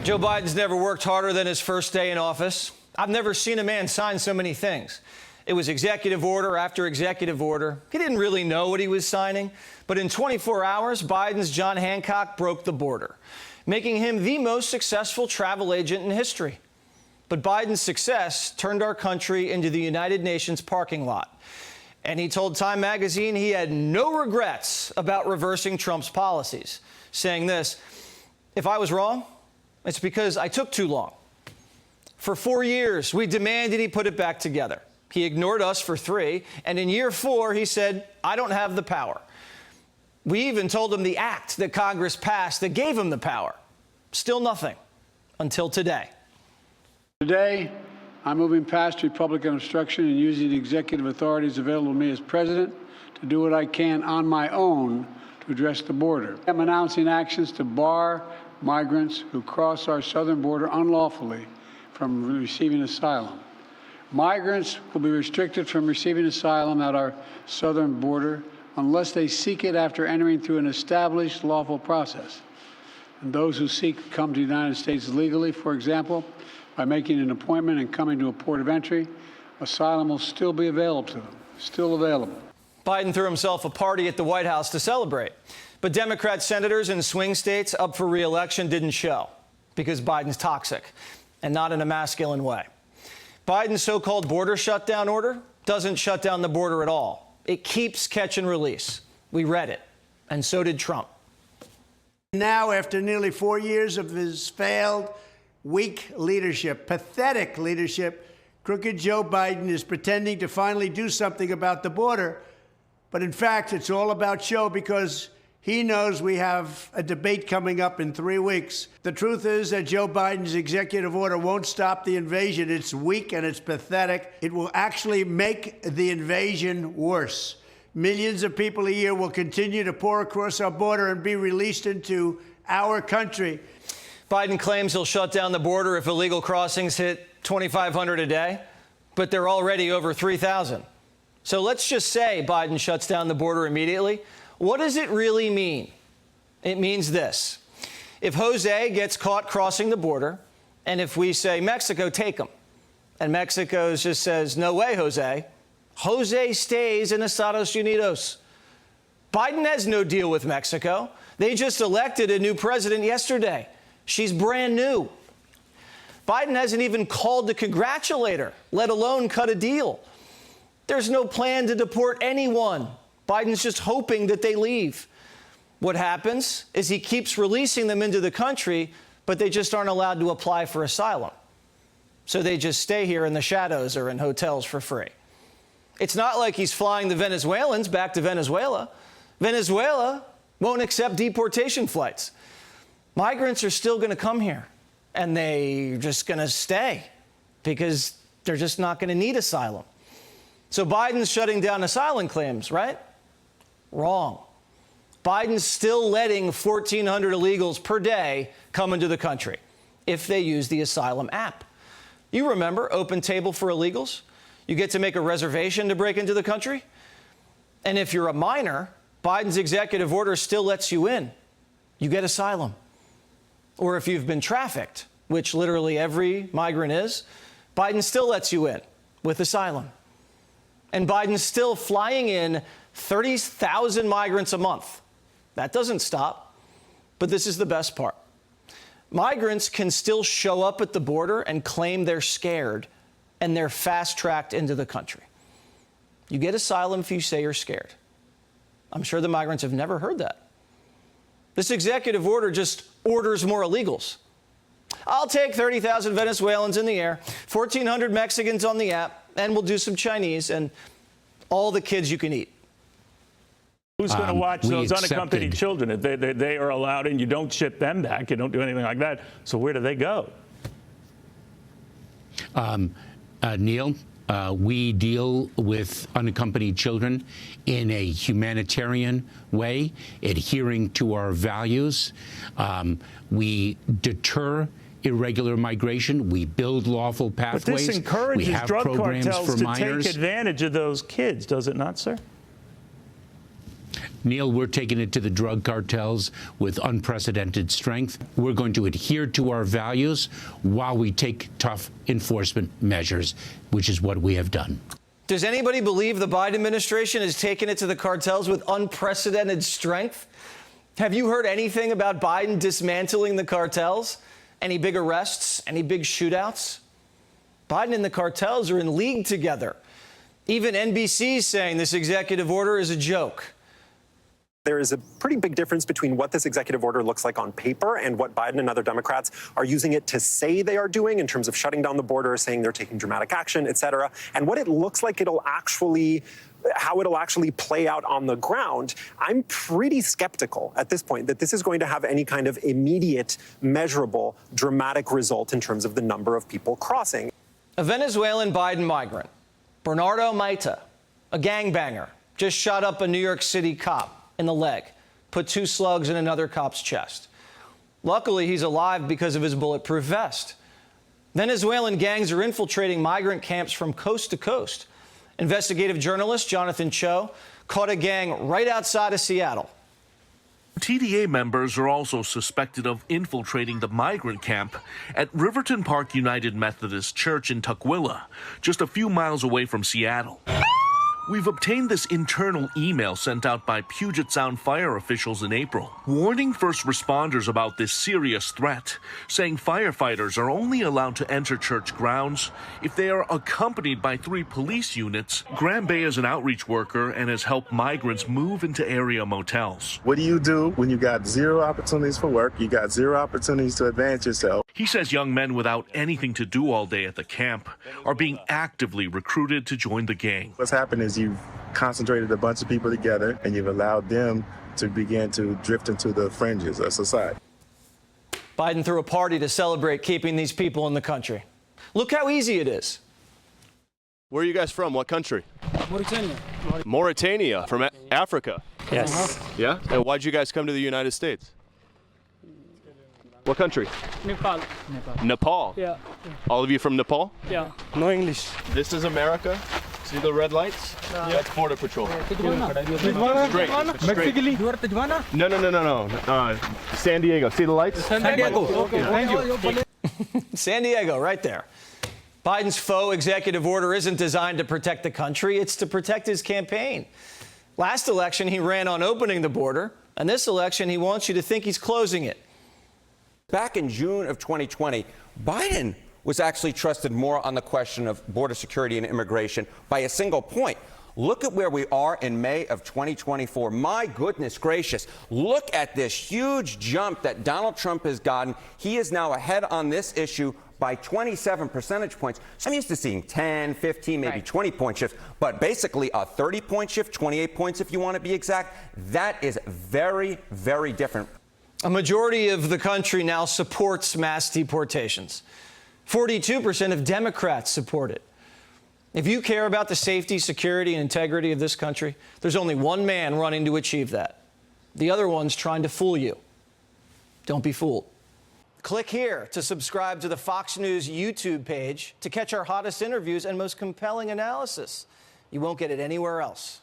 Joe Biden's never worked harder than his first day in office. I've never seen a man sign so many things. It was executive order after executive order. He didn't really know what he was signing. But in 24 hours, Biden's John Hancock broke the border, making him the most successful travel agent in history. But Biden's success turned our country into the United Nations parking lot. And he told Time magazine he had no regrets about reversing Trump's policies, saying this: "If I was wrong, it's because I took too long. For 4 years, we demanded he put it back together. He ignored us for 3, and in year 4, he said, I don't have the power. We even told him the act that Congress passed that gave him the power. Still nothing, until today." Today, I'm moving past Republican obstruction and using the executive authorities available to me as president to do what I can on my own to address the border. I'm announcing actions to bar migrants who cross our southern border unlawfully from receiving asylum. Migrants will be restricted from receiving asylum at our southern border unless they seek it after entering through an established lawful process. And those who seek to come to the United States legally, for example, by making an appointment and coming to a port of entry, asylum will still be available to them, still available. Biden threw himself a party at the White House to celebrate. But Democrat senators in swing states up for re-election didn't show because Biden's toxic, and not in a masculine way. Biden's so-called border shutdown order doesn't shut down the border at all. It keeps catch and release. We read it, and so did Trump. Now, after nearly 4 years of his failed, weak leadership, pathetic leadership, crooked Joe Biden is pretending to finally do something about the border. But in fact, it's all about show because he knows we have a debate coming up in 3 weeks. The truth is that Joe Biden's executive order won't stop the invasion. It's weak and it's pathetic. It will actually make the invasion worse. Millions of people a year will continue to pour across our border and be released into our country. Biden claims he'll shut down the border if illegal crossings hit 2,500 a day, but they're already over 3,000. So let's just say Biden shuts down the border immediately. What does it really mean? It means this: if Jose gets caught crossing the border, and if we say, Mexico, take him, and Mexico just says, no way, Jose, Jose stays in Estados Unidos. Biden has no deal with Mexico. They just elected a new president yesterday. She's brand new. Biden hasn't even called to congratulate her, let alone cut a deal. There's no plan to deport anyone. Biden's just hoping that they leave. What happens is he keeps releasing them into the country, but they just aren't allowed to apply for asylum. So they just stay here in the shadows or in hotels for free. It's not like he's flying the Venezuelans back to Venezuela. Venezuela won't accept deportation flights. Migrants are still going to come here, and they're just going to stay because they're just not going to need asylum. So Biden's shutting down asylum claims, right? Wrong. Biden's still letting 1,400 illegals per day come into the country if they use the asylum app. You remember Open Table for illegals? You get to make a reservation to break into the country. And if you're a minor, Biden's executive order still lets you in. You get asylum. Or if you've been trafficked, which literally every migrant is, Biden still lets you in with asylum. And Biden's still flying in 30,000 migrants a month. That doesn't stop. But this is the best part. Migrants can still show up at the border and claim they're scared, and they're fast-tracked into the country. You get asylum if you say you're scared. I'm sure the migrants have never heard that. This executive order just orders more illegals. I'll take 30,000 Venezuelans in the air, 1,400 Mexicans on the app, and we'll do some Chinese and all the kids you can eat. Who's going to watch those unaccompanied children? If they are allowed in, you don't ship them back. You don't do anything like that. So where do they go? Neil, we deal with unaccompanied children in a humanitarian way, adhering to our values. We deter irregular migration. We build lawful pathways. But this encourages we have drug programs cartels for to minors. take advantage of those kids, does it not, sir? Neil, we're taking it to the drug cartels with unprecedented strength. We're going to adhere to our values while we take tough enforcement measures, which is what we have done. Does anybody believe the Biden administration has taken it to the cartels with unprecedented strength? Have you heard anything about Biden dismantling the cartels? Any big arrests? Any big shootouts? Biden and the cartels are in league together. Even NBC is saying this executive order is a joke. There is a pretty big difference between what this executive order looks like on paper and what Biden and other Democrats are using it to say they are doing in terms of shutting down the border, saying they're taking dramatic action, et cetera, and what it looks like how it'll actually play out on the ground. I'm pretty skeptical at this point that this is going to have any kind of immediate, measurable, dramatic result in terms of the number of people crossing. A Venezuelan Biden migrant, Bernardo Maita, a gangbanger, just shot up a New York City cop in the leg, put 2 slugs in another cop's chest. Luckily, he's alive because of his bulletproof vest. Venezuelan gangs are infiltrating migrant camps from coast to coast. Investigative journalist Jonathan Cho caught a gang right outside of Seattle. TDA members are also suspected of infiltrating the migrant camp at Riverton Park United Methodist Church in Tukwila, just a few miles away from Seattle. We've obtained this internal email sent out by Puget Sound fire officials in April, warning first responders about this serious threat, saying firefighters are only allowed to enter church grounds if they are accompanied by 3 police units. Graham Bay is an outreach worker and has helped migrants move into area motels. What do you do when you got 0 opportunities for work, you got 0 opportunities to advance yourself? He says young men without anything to do all day at the camp are being actively recruited to join the gang. What's happened is you've concentrated a bunch of people together and you've allowed them to begin to drift into the fringes of society. Biden threw a party to celebrate keeping these people in the country. Look how easy it is. Where are you guys from? What country? Mauritania. Mauritania, from Africa. Yes. Yeah? And why'd you guys come to the United States? What country? Nepal. Nepal? Yeah. All of you from Nepal? Yeah. No English. This is America. See the red lights? Yeah. That's Border Patrol. Straight. No. San Diego. See the lights? San Diego. Okay, thank you. San Diego, right there. Biden's faux executive order isn't designed to protect the country. It's to protect his campaign. Last election, he ran on opening the border. And this election, he wants you to think he's closing it. Back in June of 2020, Biden was actually trusted more on the question of border security and immigration by a single point. Look at where we are in May of 2024. My goodness gracious. Look at this huge jump that Donald Trump has gotten. He is now ahead on this issue by 27 percentage points. So I'm used to seeing 10, 15, maybe 20-point shifts, but basically a 30-point shift, 28 points if you want to be exact. That is very, very different. A majority of the country now supports mass deportations. 42% of Democrats support it. If you care about the safety, security, and integrity of this country, there's only one man running to achieve that. The other one's trying to fool you. Don't be fooled. Click here to subscribe to the Fox News YouTube page to catch our hottest interviews and most compelling analysis. You won't get it anywhere else.